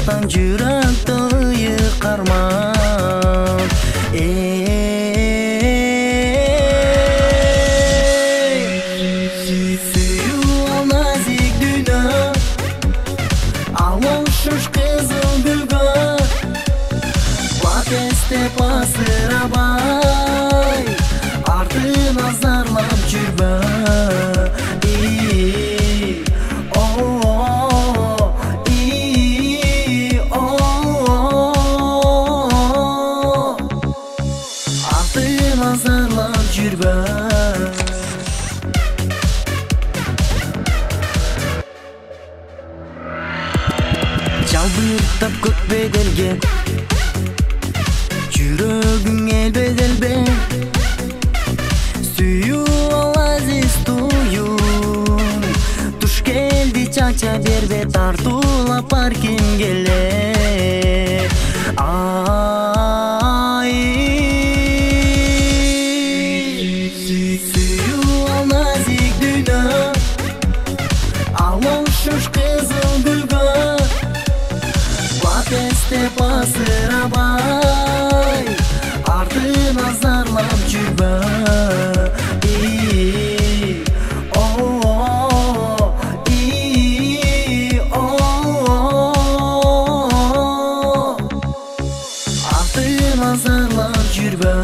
Астан жүрөктө карман. Сүйүү ал назик дүйнө, алышыш кызыл гүлгө, батестеп асырабай, артын азарлап жүрбө. Azarlap жүрбө. Жалбыртап көк беделге, жүрөгүң эл беделбе. Сүйүү ал азиз туюм, туш келди чача бербе, тартуулап бар ким келе. Алышыш кызыл гүлгө, батестеп асырабай, артын азарлап жүрбө. Артын азарлап жүрбө.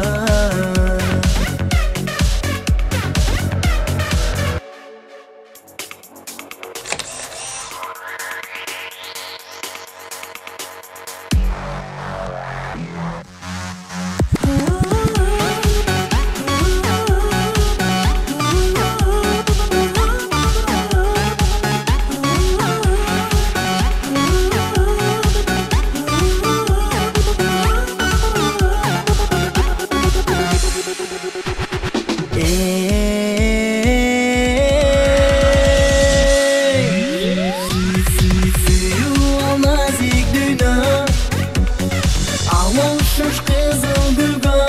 Алышыш кызыл гүлгө,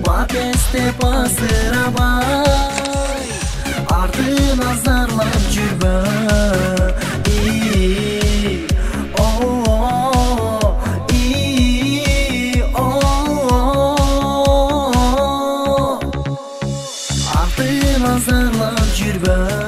батестеп асырабай, артын азарлап жүрбө. Артын азарлап жүрбө.